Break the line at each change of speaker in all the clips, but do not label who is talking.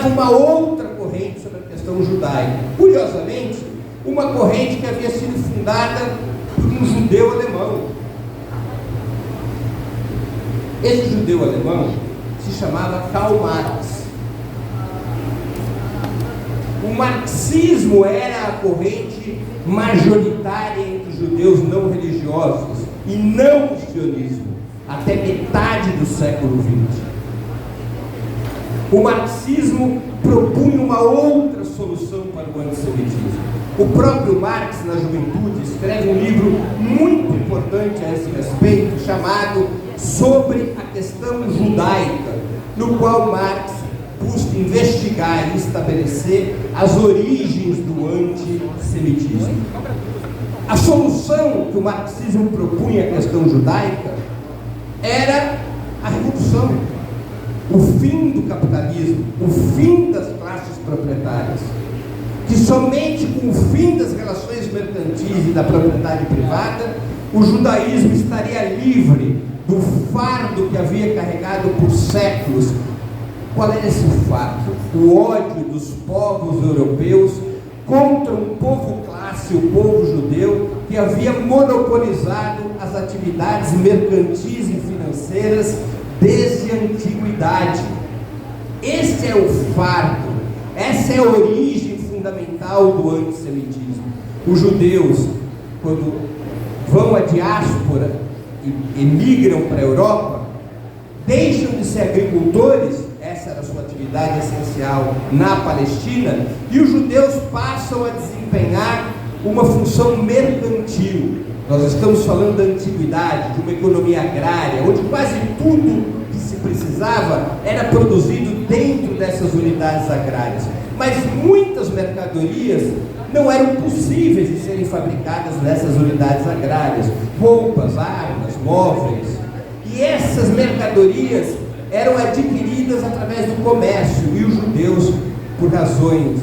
pregava uma outra corrente sobre a questão judaica. Curiosamente, uma corrente que havia sido fundada por um judeu alemão. Esse judeu alemão se chamava Karl Marx. O marxismo era a corrente majoritária entre os judeus não religiosos e não o sionismo, até metade do século XX. O marxismo propunha uma outra solução para o antissemitismo. O próprio Marx, na juventude, escreve um livro muito importante a esse respeito, chamado Sobre a Questão Judaica, no qual Marx busca investigar e estabelecer as origens do antissemitismo. A solução que o marxismo propunha à questão judaica era a revolução, o fim do capitalismo, o fim das classes proprietárias, que somente com o fim das relações mercantis e da propriedade privada, o judaísmo estaria livre do fardo que havia carregado por séculos. Qual era esse fardo? O ódio dos povos europeus contra um povo classe, o povo judeu, que havia monopolizado as atividades mercantis e financeiras desde a antiguidade. Esse é o fardo, essa é a origem fundamental do antissemitismo. Os judeus, quando vão à diáspora e emigram para a Europa, deixam de ser agricultores, essa era a sua atividade essencial na Palestina, e os judeus passam a desempenhar uma função mercantil. Nós estamos falando da antiguidade, de uma economia agrária, onde quase tudo que se precisava era produzido dentro dessas unidades agrárias. Mas muitas mercadorias não eram possíveis de serem fabricadas nessas unidades agrárias. Roupas, armas, móveis. E essas mercadorias eram adquiridas através do comércio. E os judeus, por razões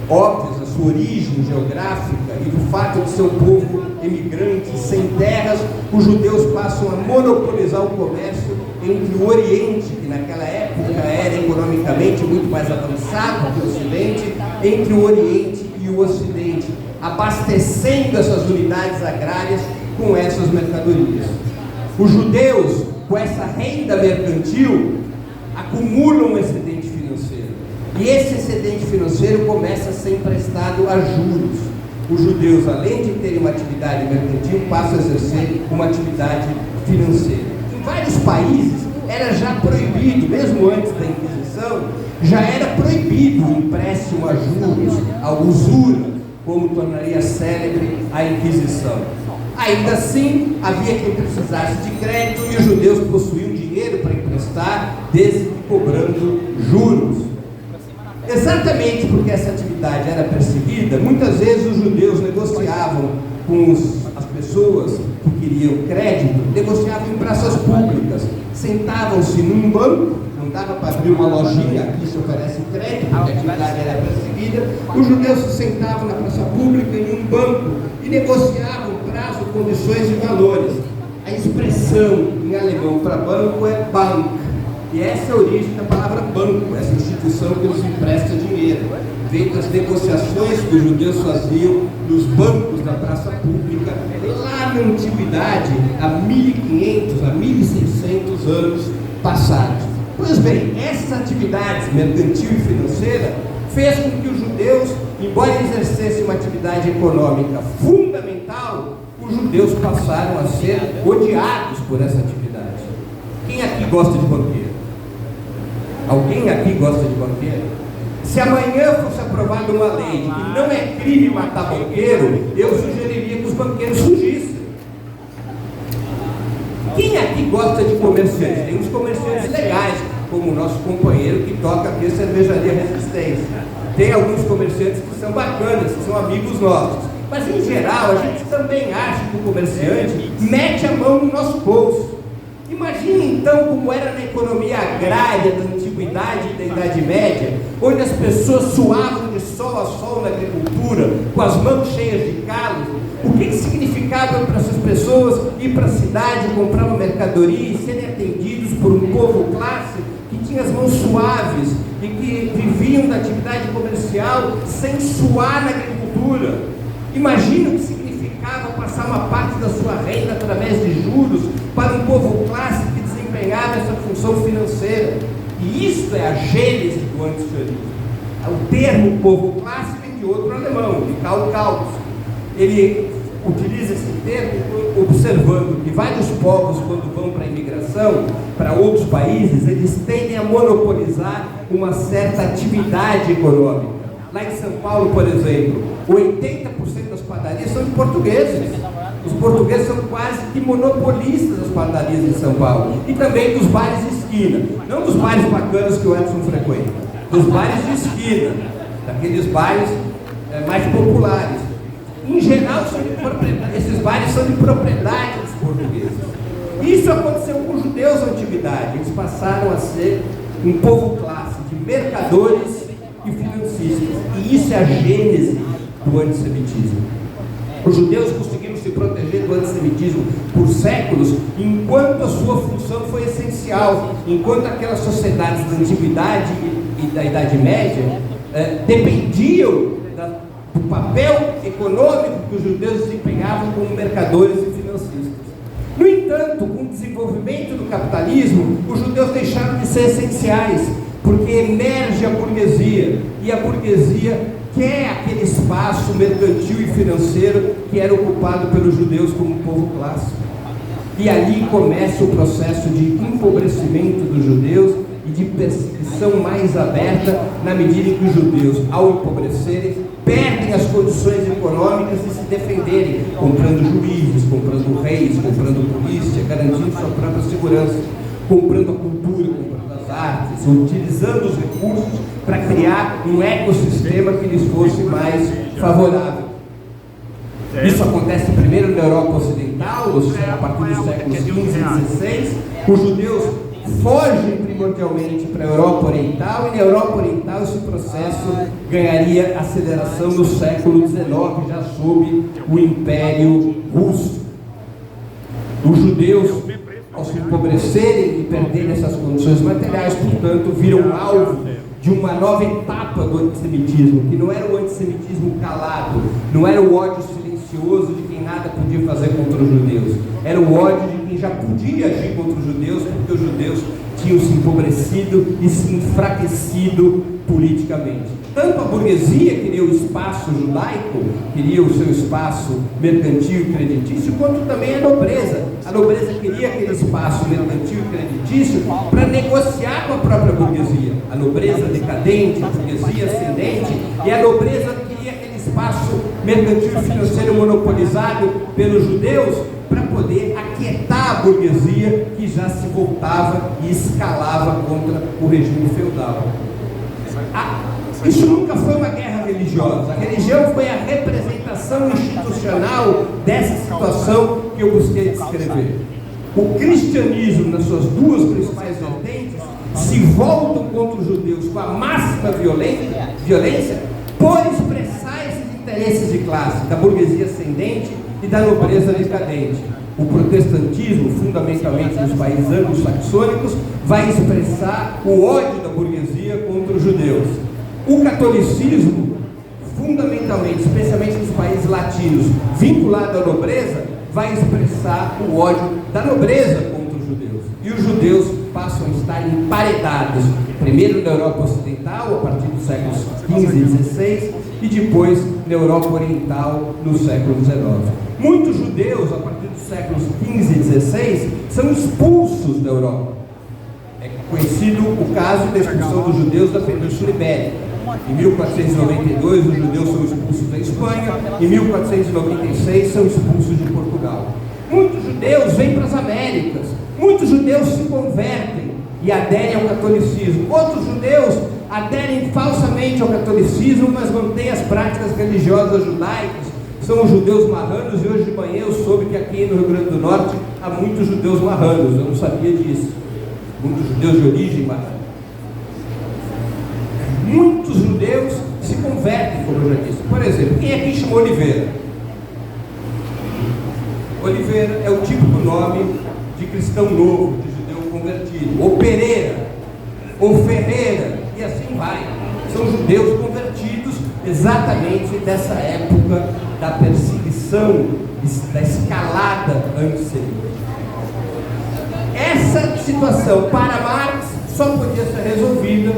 óbvias, da sua origem geográfica e do fato de ser um povo emigrante, sem terras, os judeus passam a monopolizar o comércio entre o Oriente, que naquela época era economicamente muito mais avançado que o Ocidente, entre o Oriente e o Ocidente, abastecendo essas unidades agrárias com essas mercadorias. Os judeus, com essa renda mercantil, acumulam um excedente financeiro. E esse excedente financeiro começa a ser emprestado a juros. Os judeus, além de terem uma atividade mercantil, passam a exercer uma atividade financeira. Em vários países era já proibido, mesmo antes da Inquisição, já era proibido o empréstimo a juros, a usura, como tornaria célebre a Inquisição. Ainda assim, havia quem precisasse de crédito e os judeus possuíam dinheiro para emprestar, desde que cobrando juros. Exatamente porque essa atividade era perseguida, muitas vezes os judeus negociavam com as pessoas que queriam crédito, negociavam em praças públicas, sentavam-se num banco, não dava para abrir uma lojinha, aqui se oferece crédito, porque a atividade era perseguida, os judeus se sentavam na praça pública em um banco e negociavam prazo, condições e valores. A expressão em alemão para banco é Bank. E essa é a origem da palavra banco, essa instituição que nos empresta dinheiro. Veio das negociações que os judeus faziam nos bancos da praça pública, lá na antiguidade, há 1500, há 1600 anos passados. Pois bem, essas atividades mercantil e financeira fez com que os judeus, embora exercessem uma atividade econômica fundamental, os judeus passaram a ser odiados por essa atividade. Quem aqui gosta de banqueiro? Alguém aqui gosta de banqueiro? Se amanhã fosse aprovada uma lei de que não é crime matar banqueiro, eu sugeriria que os banqueiros fugissem. Quem aqui gosta de comerciantes? Tem uns comerciantes legais, como o nosso companheiro que toca aqui a Cervejaria Resistência. Tem alguns comerciantes que são bacanas, que são amigos nossos. Mas em geral, a gente também acha que o comerciante mete a mão no nosso bolso. Imagine então como era na economia agrária da antiguidade e da Idade Média, onde as pessoas suavam de sol a sol na agricultura, com as mãos cheias de calos. O que significava para essas pessoas ir para a cidade, comprar uma mercadoria e serem atendidos por um povo classe que tinha as mãos suaves e que viviam da atividade comercial sem suar na agricultura. Imagina o que significava passar uma parte da sua renda através de juros para um povo clássico que desempenhava essa função financeira. E isso é a gênese do antisionismo. O termo povo clássico é de outro alemão, de Karl Kaus. Ele utiliza esse termo observando que vários povos, quando vão para a imigração, para outros países, eles tendem a monopolizar uma certa atividade econômica. Lá em São Paulo, por exemplo, 80% das padarias são de portugueses. Os portugueses são quase que monopolistas das padarias em São Paulo. E também dos bares de esquina. Não dos bares bacanas que o Edson frequenta, dos bares de esquina, daqueles bares mais populares. Em geral, esses bares são de propriedade dos portugueses. Isso aconteceu com os judeus na antiguidade. Eles passaram a ser um povo classe de mercadores e financistas. E isso é a gênese do antissemitismo. Os judeus conseguiram se proteger do antissemitismo por séculos, enquanto a sua função foi essencial, enquanto aquelas sociedades da antiguidade e da Idade Média dependiam do papel econômico que os judeus desempenhavam como mercadores e financistas. No entanto, com o desenvolvimento do capitalismo, os judeus deixaram de ser essenciais, porque emerge a burguesia, e a burguesia quer aquele espaço mercantil e financeiro que era ocupado pelos judeus como povo clássico. E ali começa o processo de empobrecimento dos judeus e de perseguição mais aberta, na medida em que os judeus, ao empobrecerem, perdem as condições econômicas de se defenderem, comprando juízes, comprando reis, comprando polícia, garantindo sua própria segurança, comprando a cultura, comprando as artes, utilizando os recursos para criar um ecossistema que lhes fosse mais favorável. Isso acontece primeiro na Europa Ocidental, a partir dos séculos XV e XVI. Os judeus fogem primordialmente para a Europa Oriental, e na Europa Oriental esse processo ganharia aceleração no século XIX, já sob o Império Russo. Os judeus, ao se empobrecerem e perderem essas condições materiais, portanto, viram alvo de uma nova etapa do antissemitismo, que não era o antissemitismo calado, não era o ódio silencioso de quem nada podia fazer contra os judeus, era o ódio de quem já podia agir contra os judeus, porque os judeus tinham se empobrecido e se enfraquecido politicamente. Tanto a burguesia queria o espaço judaico, queria o seu espaço mercantil e creditício, quanto também a nobreza. A nobreza queria aquele espaço mercantil e creditício para negociar com a própria burguesia. A nobreza decadente, a burguesia ascendente, e a nobreza queria aquele espaço mercantil e financeiro monopolizado pelos judeus para poder aquietar a burguesia que já se voltava e escalava contra o regime feudal. Isso nunca foi uma guerra religiosa. A religião foi a representação institucional dessa situação que eu busquei descrever. O cristianismo, nas suas duas principais vertentes, se voltam contra os judeus com a máxima violência por expressar esses interesses de classe, da burguesia ascendente e da nobreza decadente. O protestantismo, fundamentalmente nos países anglo-saxônicos, vai expressar o ódio da burguesia contra os judeus. O catolicismo, fundamentalmente, especialmente nos países latinos, vinculado à nobreza, vai expressar o ódio da nobreza contra os judeus. E os judeus passam a estar emparedados, primeiro na Europa Ocidental, a partir dos séculos XV e XVI, e depois na Europa Oriental, no século XIX. Muitos judeus, a partir dos séculos XV e XVI, são expulsos da Europa. É conhecido o caso da expulsão dos judeus da Península Ibérica. Em 1492, os judeus são expulsos da Espanha. Em 1496, são expulsos de Portugal. Muitos judeus vêm para as Américas. Muitos judeus se convertem e aderem ao catolicismo. Outros judeus aderem falsamente ao catolicismo, mas mantêm as práticas religiosas judaicas. São os judeus marranos, e hoje de manhã eu soube que aqui no Rio Grande do Norte há muitos judeus marranos. Eu não sabia disso. Muitos judeus de origem marrana. Muitos judeus se convertem, como eu já disse. Por exemplo, quem aqui chama Oliveira? Oliveira é o típico nome de cristão novo, de judeu convertido. Ou Pereira, ou Ferreira, e assim são judeus convertidos exatamente dessa época da perseguição, da escalada antissemita. Essa situação, para Marx, só podia ser resolvida,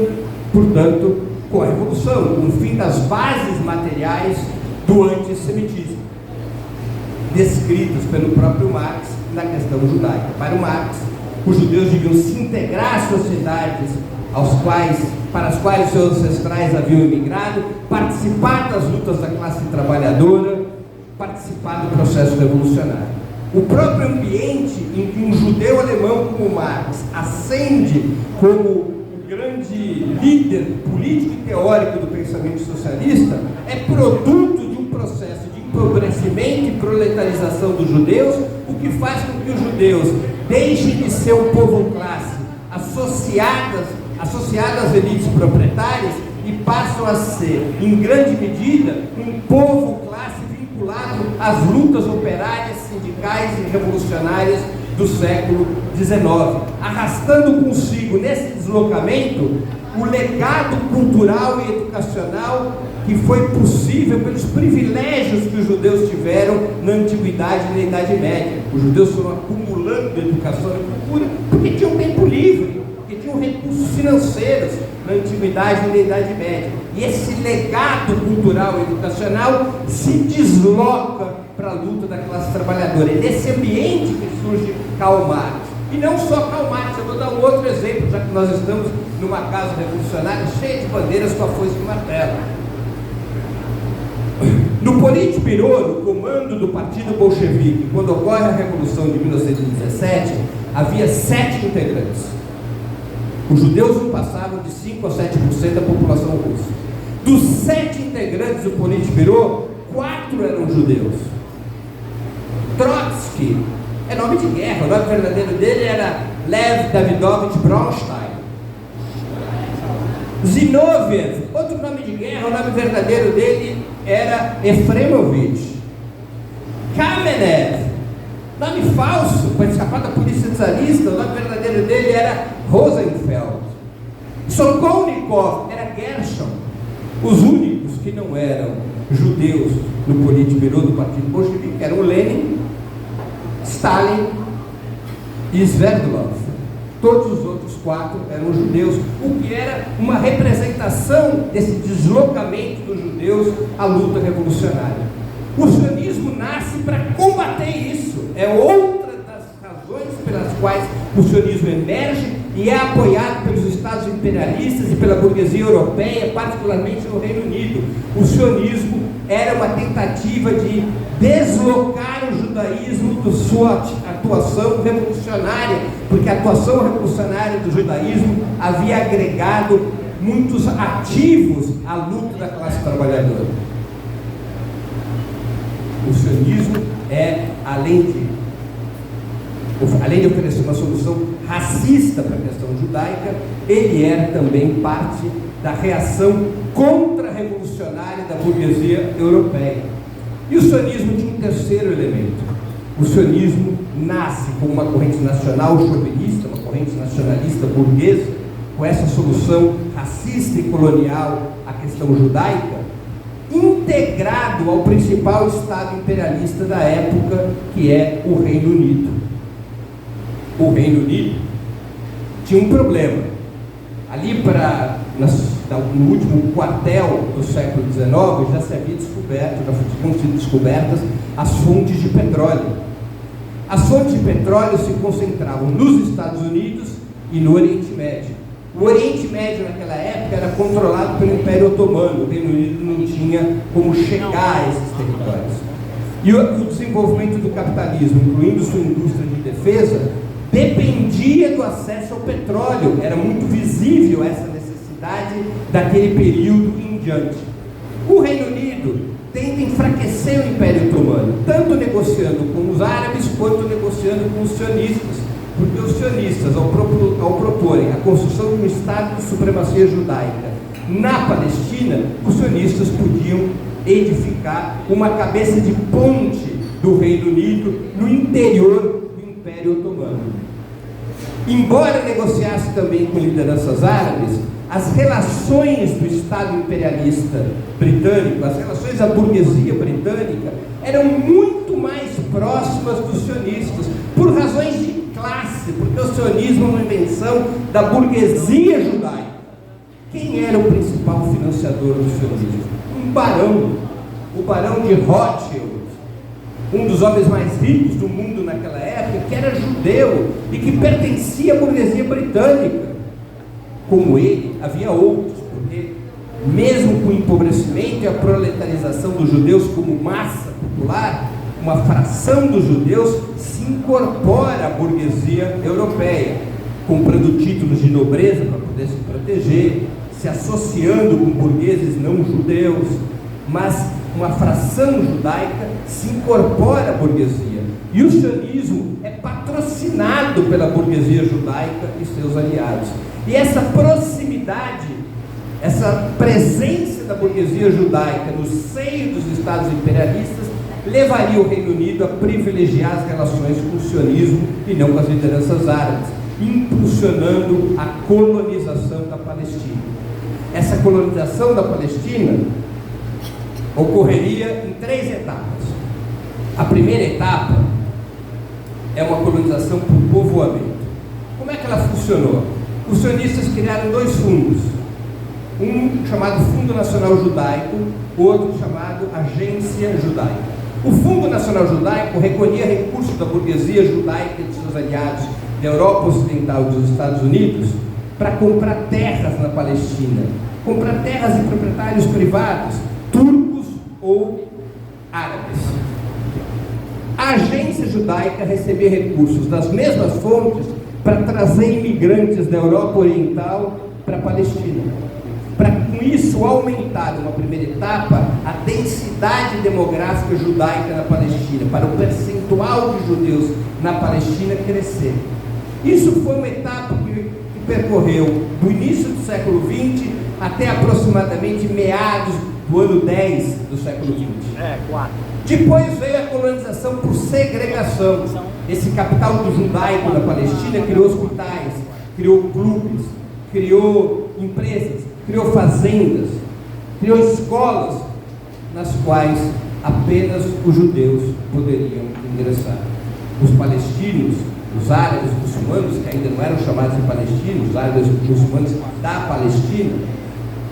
portanto, com a Revolução, com o fim das bases materiais do antissemitismo, descritas pelo próprio Marx na questão judaica. Para o Marx, os judeus deviam se integrar às sociedades para as quais seus ancestrais haviam emigrado, participar das lutas da classe trabalhadora, participar do processo revolucionário. O próprio ambiente em que um judeu alemão como Marx ascende como o grande líder político e teórico do pensamento socialista é produto de um processo de empobrecimento e proletarização dos judeus, o que faz com que os judeus deixem de ser um povo-classe associadas às elites proprietárias e passam a ser, em grande medida, um povo-classe vinculado às lutas operárias, sindicais e revolucionárias do século XIX, arrastando consigo, nesse deslocamento, o legado cultural e educacional que foi possível pelos privilégios que os judeus tiveram na Antiguidade e na Idade Média. Os judeus foram acumulando educação e cultura porque tinham tempo livre, porque tinham recursos financeiros na Antiguidade e na Idade Média. E esse legado cultural e educacional se desloca para a luta da classe trabalhadora. É nesse ambiente que surge Karl Marx. E não só Karl Marx, eu vou dar um outro exemplo, já que nós estamos numa casa revolucionária cheia de bandeiras com a foice e martelo. No Politburo, no comando do Partido Bolchevique, quando ocorre a Revolução de 1917, havia 7 integrantes. Os judeus não passavam de 5 a 7% da população russa. Dos 7 integrantes do Politburo, 4 eram judeus. Trotsky é nome de guerra, o nome verdadeiro dele era Lev Davidovich Bronstein. Zinoviev, outro nome de guerra, o nome verdadeiro dele era Efremovich. Kamenev, nome falso, para escapar da polícia czarista, o nome verdadeiro dele era Rosenfeld. Sokolnikov era Gershon. Os únicos que não eram judeus no Politburo do Partido Bolchevique eram Lenin, Stalin e Sverdlov. Todos os outros 4 eram judeus, o que era uma representação desse deslocamento dos judeus à luta revolucionária. O sionismo nasce para combater isso. É outra das razões pelas quais o sionismo emerge e é apoiado pelos estados imperialistas e pela burguesia europeia, particularmente no Reino Unido. O sionismo era uma tentativa de deslocar o judaísmo da sua atuação revolucionária, porque a atuação revolucionária do judaísmo havia agregado muitos ativos à luta da classe trabalhadora. O sionismo é, além de oferecer uma solução racista para a questão judaica, ele era também parte da reação contra-revolucionária da burguesia europeia. E o sionismo tinha um terceiro elemento. O sionismo nasce como uma corrente nacional chauvinista, uma corrente nacionalista burguesa, com essa solução racista e colonial à questão judaica, integrado ao principal estado imperialista da época, que é o Reino Unido. O Reino Unido tinha um problema. Ali no último quartel do século XIX já se havia descoberto, já tinham sido descobertas as fontes de petróleo. As fontes de petróleo se concentravam nos Estados Unidos e no Oriente Médio. O Oriente Médio naquela época era controlado pelo Império Otomano. O Reino Unido não tinha como chegar a esses territórios. E o desenvolvimento do capitalismo, incluindo sua indústria de defesa, dependia do acesso ao petróleo. Era muito visível essa necessidade daquele período em diante. O Reino Unido tenta enfraquecer o Império Otomano, tanto negociando com os árabes quanto negociando com os sionistas, porque os sionistas, ao proporem a construção de um Estado de supremacia judaica na Palestina, os sionistas podiam edificar uma cabeça de ponte do Reino Unido no interior do Império Otomano. Embora negociasse também com lideranças árabes, as relações do Estado imperialista britânico, as relações da burguesia britânica, eram muito mais próximas dos sionistas, por razões de classe, porque o sionismo é uma invenção da burguesia judaica. Quem era o principal financiador do sionismo? Um barão, o barão de Rothschild, um dos homens mais ricos do mundo naquela época, que era judeu e que pertencia à burguesia britânica. Como ele, havia outros, porque mesmo com o empobrecimento e a proletarização dos judeus como massa popular, uma fração dos judeus se incorpora à burguesia europeia, comprando títulos de nobreza para poder se proteger, se associando com burgueses não judeus, mas uma fração judaica se incorpora à burguesia. E o sionismo é patrocinado pela burguesia judaica e seus aliados. E essa proximidade, essa presença da burguesia judaica no seio dos estados imperialistas, levaria o Reino Unido a privilegiar as relações com o sionismo e não com as lideranças árabes, impulsionando a colonização da Palestina. Essa colonização da Palestina ocorreria em 3 etapas. A primeira etapa é uma colonização por povoamento. Como é que ela funcionou? Os sionistas criaram 2 fundos, um chamado Fundo Nacional Judaico, outro chamado Agência Judaica. O Fundo Nacional Judaico recolhia recursos da burguesia judaica e de seus aliados da Europa Ocidental e dos Estados Unidos para comprar terras na Palestina, comprar terras de proprietários privados, turcos ou árabes. A Agência Judaica recebia recursos das mesmas fontes para trazer imigrantes da Europa Oriental para a Palestina, para com isso aumentar, numa primeira etapa, a densidade demográfica judaica na Palestina, para o percentual de judeus na Palestina crescer. Isso foi uma etapa que percorreu do início do século XX até aproximadamente meados do ano 10 do século XX. Depois veio a colonização por segregação. Esse capital do judaico na Palestina criou hospitais, criou clubes, criou empresas, criou fazendas, criou escolas nas quais apenas os judeus poderiam ingressar. Os palestinos, os árabes muçulmanos, que ainda não eram chamados de palestinos, os árabes muçulmanos da Palestina,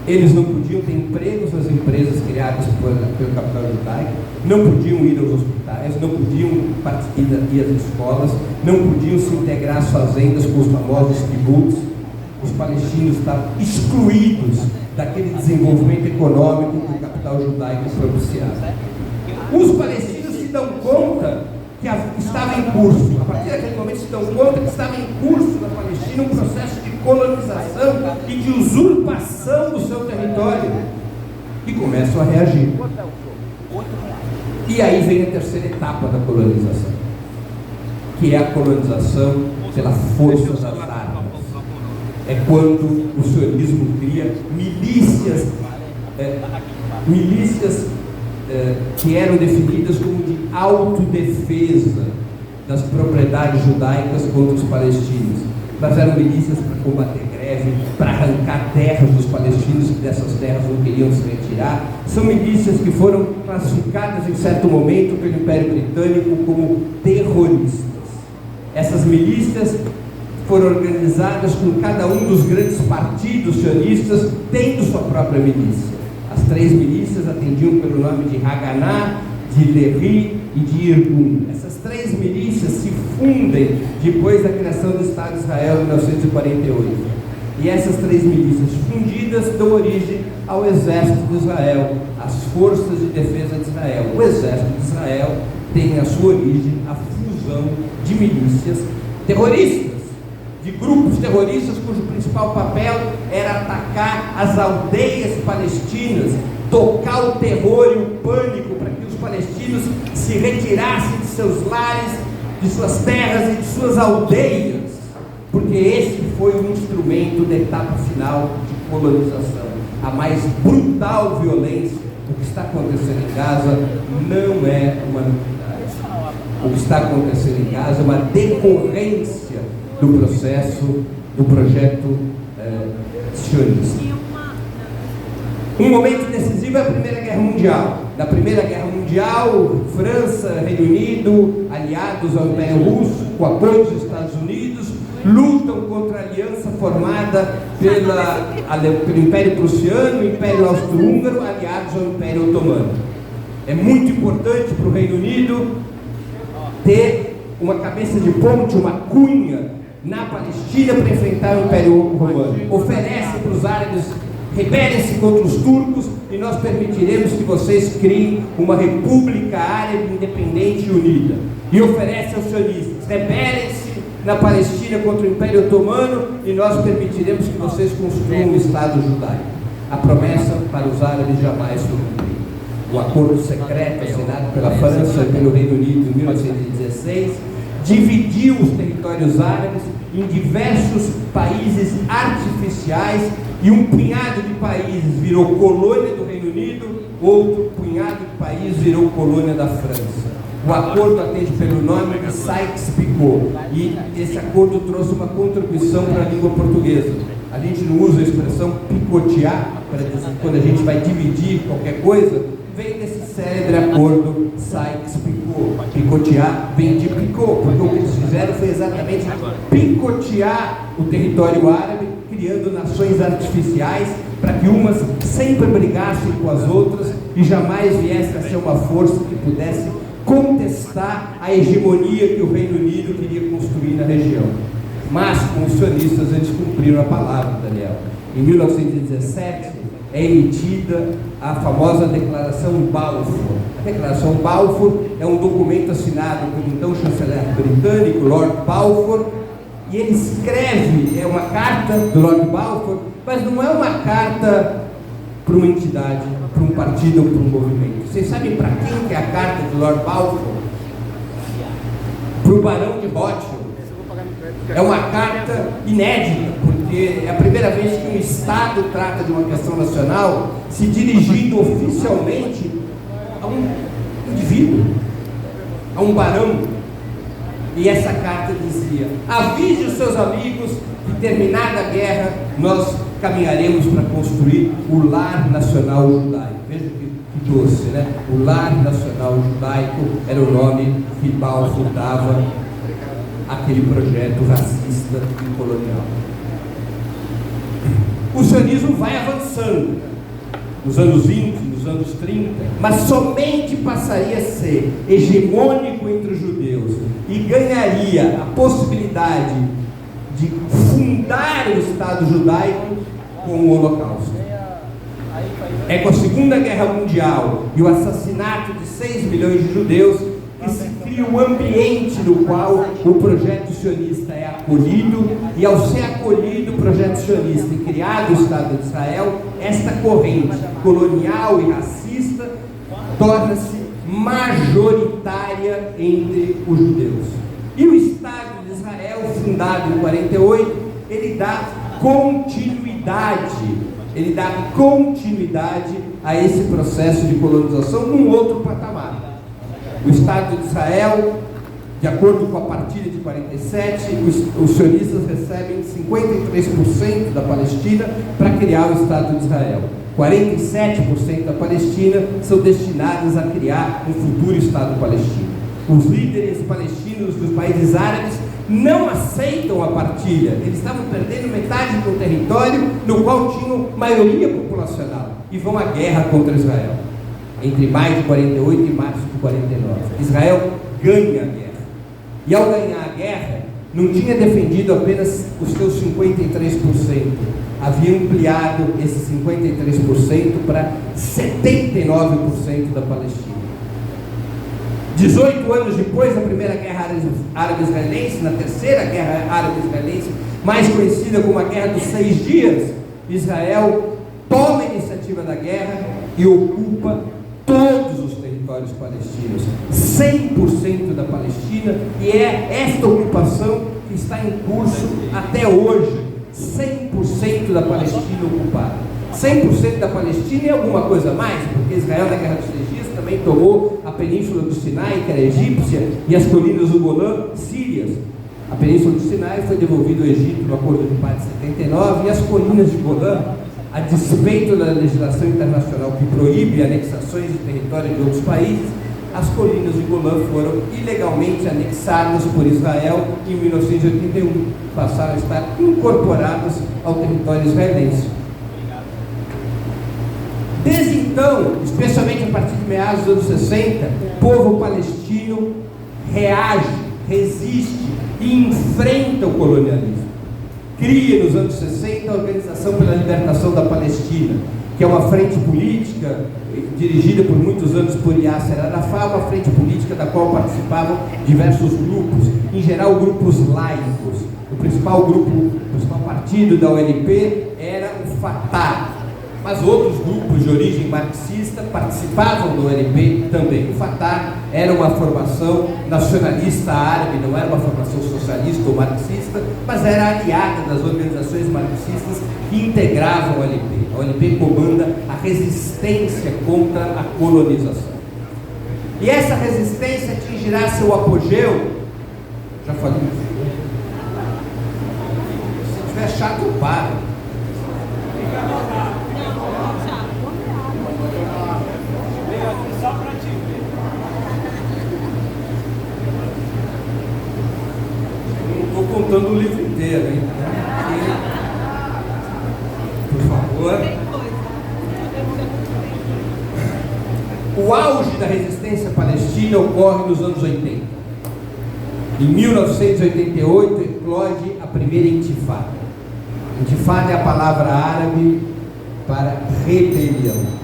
eles não podiam ter empregos nas empresas criadas pelo capital judaico, não podiam ir aos hospitais, não podiam ir às escolas, não podiam se integrar às fazendas com os famosos kibbutz. Os palestinos estavam excluídos daquele desenvolvimento econômico que o capital judaico propiciava. Os palestinos se dão conta que estava em curso, a partir daquele momento se dão conta que estava em curso na Palestina um processo de colonização e de usurpação do seu território, e começam a reagir. E aí vem a terceira etapa da colonização, que é a colonização pela força das armas. É quando o sionismo cria milícias que eram definidas como de autodefesa das propriedades judaicas contra os palestinos. Mas eram milícias para combater greve, para arrancar terras dos palestinos que dessas terras não queriam se retirar. São milícias que foram classificadas em certo momento pelo Império Britânico como terroristas. Essas milícias foram organizadas com cada um dos grandes partidos sionistas tendo sua própria milícia. As 3 milícias atendiam pelo nome de Haganah, de Lehi e de Irgun. Essas 3 milícias se fundem depois da criação do Estado de Israel em 1948. E essas 3 milícias fundidas dão origem ao Exército de Israel, às Forças de Defesa de Israel. O Exército de Israel tem a sua origem a fusão de milícias terroristas, de grupos terroristas cujo principal papel era atacar as aldeias palestinas, tocar o terror e o pânico para que os palestinos se retirassem de seus lares, de suas terras e de suas aldeias, porque esse foi o instrumento da etapa final de colonização, a mais brutal violência. O que está acontecendo em Gaza não é uma novidade. O que está acontecendo em Gaza é uma decorrência do processo, do projeto sionista. Um momento decisivo é a Primeira Guerra Mundial. Na Primeira Guerra Mundial, França, Reino Unido, aliados ao Império Russo, com apoio dos Estados Unidos, lutam contra a aliança formada pelo Império Prussiano e Império Austro-Húngaro, aliados ao Império Otomano. É muito importante para o Reino Unido ter uma cabeça de ponte, uma cunha na Palestina para enfrentar o Império Romano. Oferece para os árabes: rebelem-se contra os turcos e nós permitiremos que vocês criem uma república árabe independente e unida. E oferece aos sionistas: rebelem-se na Palestina contra o Império Otomano e nós permitiremos que vocês construam um Estado judaico. A promessa para os árabes jamais foi cumprida. O acordo secreto assinado pela França e pelo Reino Unido em 1916 dividiu os territórios árabes em diversos países artificiais, e um punhado de países virou colônia do Reino Unido, outro punhado de países virou colônia da França. O acordo atende pelo nome de Sykes-Picot, e esse acordo trouxe uma contribuição para a língua portuguesa. A gente não usa a expressão picotear para dizer, quando a gente vai dividir qualquer coisa, vem desse célebre acordo Sykes-Picot. Picotear vem de picot, porque o que eles fizeram foi exatamente picotear o território árabe, criando nações artificiais para que umas sempre brigassem com as outras e jamais viesse a ser uma força que pudesse contestar a hegemonia que o Reino Unido queria construir na região. Mas com os sionistas eles cumpriram a palavra, Daniel. Em 1917 é emitida a famosa Declaração Balfour. A Declaração Balfour é um documento assinado pelo então chanceler britânico, Lord Balfour, e ele escreve, é uma carta do Lord Balfour, mas não é uma carta para uma entidade, para um partido ou para um movimento. Vocês sabem para quem que é a carta do Lord Balfour? Para o Barão de Rothschild. É uma carta inédita, porque é a primeira vez que um Estado trata de uma questão nacional se dirigindo oficialmente a um indivíduo, a um barão. E essa carta dizia: avise os seus amigos que, terminada a guerra, nós caminharemos para construir o lar nacional judaico. Veja que doce, né? O lar nacional judaico era o nome que Balfour dava àquele projeto racista e colonial. O sionismo vai avançando nos anos 20, nos anos 30, mas somente passaria a ser hegemônico entre os judeus e ganharia a possibilidade de fundar o Estado judaico com o Holocausto. É com a Segunda Guerra Mundial e o assassinato de 6 milhões de judeus que se cria um ambiente no qual o projeto sionista é acolhido, e ao ser acolhido o projeto sionista e criado o Estado de Israel, esta corrente colonial e racista torna-se majoritária entre os judeus. E o Estado de Israel, fundado em 48, ele dá continuidade a esse processo de colonização num outro patamar. O Estado de Israel, de acordo com a partilha de 47, os sionistas recebem 53% da Palestina para criar o Estado de Israel. 47% da Palestina são destinadas a criar um futuro Estado palestino. Os líderes palestinos dos países árabes não aceitam a partilha. Eles estavam perdendo metade do território no qual tinham maioria populacional e vão à guerra contra Israel. Entre maio de 48 e março de 49. Israel ganha a guerra. E ao ganhar a guerra, não tinha defendido apenas os seus 53%. Havia ampliado esses 53% para 79% da Palestina. 18 anos depois da Primeira Guerra Árabe-Israelense, na Terceira Guerra Árabe-Israelense, mais conhecida como a Guerra dos 6 Dias, Israel toma a iniciativa da guerra e ocupa todos os territórios palestinos, 100% da Palestina, e é esta ocupação que está em curso até hoje. 100% da Palestina ocupada. 100% da Palestina e alguma coisa mais, porque Israel na Guerra dos 6 Dias também tomou a península do Sinai, que era egípcia, e as colinas do Golã, sírias. A Península do Sinai foi devolvida ao Egito no Acordo de Paz de 79 e as colinas de Golã, a despeito da legislação internacional que proíbe anexações de território de outros países, as colinas de Golã foram ilegalmente anexadas por Israel em 1981, passaram a estar incorporadas ao território israelense. Desde então, especialmente a partir de meados dos anos 60, o povo palestino reage, resiste e enfrenta o colonialismo. Cria nos anos 60 a Organização pela Libertação da Palestina, que é uma frente política dirigida por muitos anos por Yasser Arafat, uma frente política da qual participavam diversos grupos, em geral grupos laicos. O principal partido da OLP era o Fatah, mas outros grupos de origem marxista participavam do OLP também. O Fatah era uma formação nacionalista árabe, não era uma formação socialista ou marxista, mas era aliada das organizações marxistas que integravam o OLP. A OLP comanda a resistência contra a colonização. E essa resistência atingirá seu apogeu. Já falei isso. Se tiver chato, eu paro.
Só para te ver.
Não estou contando o livro inteiro, hein? Por favor. O auge da resistência palestina ocorre nos anos 80. Em 1988 eclode a primeira intifada. Intifada é a palavra árabe para rebelião.